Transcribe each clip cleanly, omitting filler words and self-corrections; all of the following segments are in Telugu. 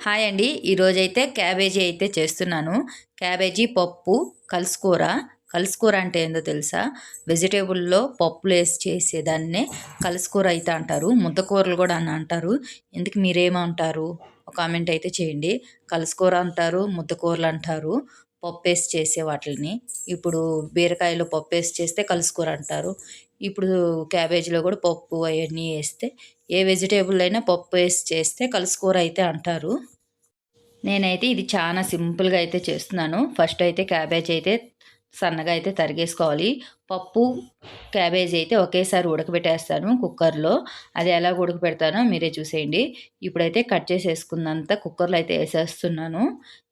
హాయ్ అండి. ఈరోజైతే క్యాబేజీ అయితే చేస్తున్నాను. క్యాబేజీ పప్పు, కలుసుకూర. కలుసుకూర అంటే ఏందో తెలుసా? వెజిటేబుల్‌లో పప్పులేసి చేసేదాన్నే కలుసుకూర అయితే అంటారు. ముద్దకూరలు కూడా అని అంటారు. ఇంతకీ మీరేమంటారు? ఒక కామెంట్ అయితే చేయండి. కలుసుకూర అంటారు, ముద్దకూరలు అంటారు. పప్పేసి చేసే వాటిల్ని. ఇప్పుడు బీరకాయలో పప్పేసి చేస్తే కలుసుకూర అంటారు. ఇప్పుడు క్యాబేజీలో కూడా పప్పు అయన్నీ ఏస్తే ఏ వెజిటేబుల్ అయినా పప్పేసి చేస్తే కలుసుకూర అయితే అంటారు. నేనైతే ఇది చాలా సింపుల్‌గా అయితే చేస్తున్నాను. ఫస్ట్ అయితే క్యాబేజ్ అయితే సన్నగా అయితే తరిగేసుకోవాలి. పప్పు, క్యాబేజీ అయితే ఒకేసారి ఉడకబెట్టేస్తాను కుక్కర్‌లో. అది ఎలా ఉడకబెడతానో మీరే చూసేయండి. ఇప్పుడైతే కట్ చేసేసుకున్నంత కుక్కర్‌లో అయితే ఏసేస్తున్నాను.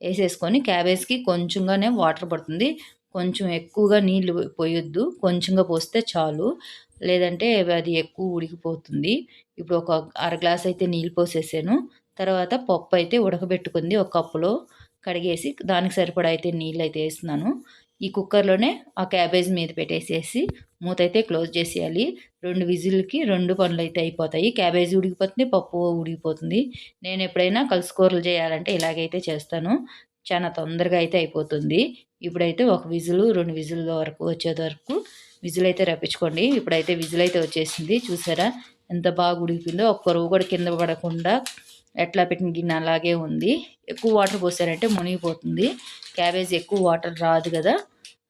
ఏసేసుకొని క్యాబేజ్‌కి కొంచెంగానే వాటర్ పడుతుంది. కొంచెం ఎక్కువగా నీళ్లు పొయ్యొద్దు. కొంచెంగా పోస్తే చాలు. లేదంటే అది ఎక్కువ ఉడికిపోతుంది. ఇప్పుడు ఒక అర గ్లాస్ అయితే నీళ్ళు పోసేసాను. తర్వాత పప్పయితే ఉడకబెట్టుకుంది ఒక కప్పులో కడిగేసి దానికి సరిపడా అయితే నీళ్ళైతే ఏస్తున్నాను. ఈ కుక్కర్‌లోనే ఆ క్యాబేజ్ మీద పెట్టేసేసి మూతైతే క్లోజ్ చేసేయాలి. 2 విజిల్‌కి 2 పనులైతే అయిపోతాయి. క్యాబేజీ ఉడికిపోతుంది, పప్పు ఉడికిపోతుంది. నేనెప్పుడైనా కలుసుకూరలు చేయాలంటే ఇలాగైతే చేస్తాను. చానా తొందరగా అయితే అయిపోతుంది. ఇప్పుడైతే ఒక విజిలు, 2 విజిల్‌ల వరకు వచ్చేది వరకు విజిలైతే రప్పించుకోండి. ఇప్పుడైతే విజిలైతే వచ్చేసింది. చూసారా ఎంత బాగా ఉడికిపోయిందో. ఒక్క రవ్వ కూడా కింద పడకుండా ఎట్లా పెట్టిన గిన్నె అలాగే ఉంది. ఎక్కువ వాటర్ పోసారంటే మునిగిపోతుంది. క్యాబేజీ ఎక్కువ వాటర్ రాదు కదా!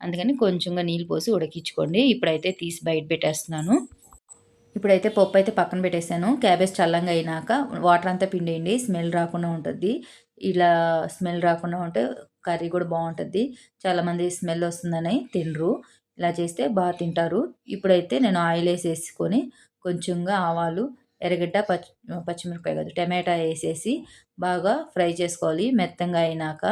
అందుకని కొంచెంగా నీళ్ళు పోసి ఉడికించుకోండి. ఇప్పుడైతే తీసి బయట పెట్టేస్తున్నాను. ఇప్పుడైతే పప్పు అయితే పక్కన పెట్టేసాను. క్యాబేజ్ చల్లంగా అయినాక వాటర్ అంతా పిండేయండి. స్మెల్ రాకుండా ఉంటది. ఇలా స్మెల్ రాకుండా ఉంటే కర్రీ కూడా బావుంటది. చాలామంది స్మెల్ వస్తుందని తినరు. ఇలా చేస్తే తింటారు. ఇప్పుడైతే నేను ఆయిల్ ఏసేసుకొని కొంచెంగా ఆవాలు, ఎర్రగడ్డ, పచ్చిమిరపకాయ కాదు టమాటా ఏసేసి బాగా ఫ్రై చేసుకోవాలి. మెత్తంగా అయినాక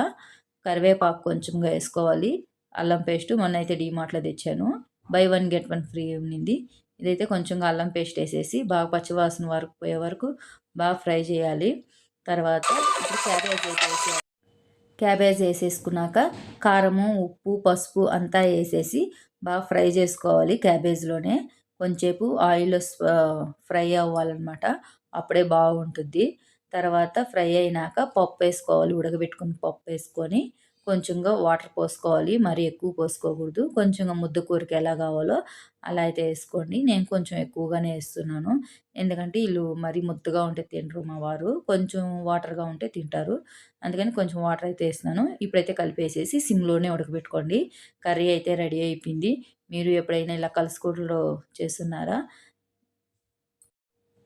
కరివేపాకు కొంచెంగా ఏసుకోవాలి. అల్లం పేస్టు మొన్నైతే డీమార్ట్‌లో తెచ్చాను. By one get one free ఉన్నింది. ఇదైతే కొంచెంగా అల్లం పేస్ట్ ఏసేసి బాగా పచ్చివాసన వరకు పోయే వరకు బాగా ఫ్రై చేయాలి. తర్వాత ఇప్పుడు క్యాబేజ్ ఏసేసుకున్నాక కారము, ఉప్పు, పసుపు అంతా ఏసేసి బాగా ఫ్రై చేసుకోవాలి క్యాబేజ్‌లోనే. కొంచేపు ఆయిల్‌లో ఫ్రై అవ్వాలనమాట. అప్పుడే బాగుంటుంది. తర్వాత ఫ్రై అయినాక పప్పేసుకోవాలి. ఉడకబెట్టుకున్న పప్పేసుకొని కొంచెంగా వాటర్ పోసుకోవాలి. మరీ ఎక్కువ పోసుకోకూడదు. కొంచెంగా ముద్ద కూరకి ఎలా కావాలో అలా అయితే ఏసుకోండి. నేను కొంచెం ఎక్కువగానే ఏస్తున్నాను. ఎందుకంటే ఈళ్ళు మరీ ముద్దగా ఉంటే తినరు మా వారు. కొంచెం వాటర్‌గా ఉంటే తింటారు. అందుకని కొంచెం వాటర్ అయితే ఏస్తున్నాను. ఇప్పుడైతే కలిపేసేసి సిమ్‌లోనే ఉడకబెట్టుకోండి. కర్రీ అయితే రెడీ అయిపోయింది. మీరు ఎప్పుడైనా ఇలా కలుసుకూరలు చేస్తున్నారా?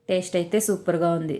టేస్ట్ అయితే సూపర్‌గా ఉంది.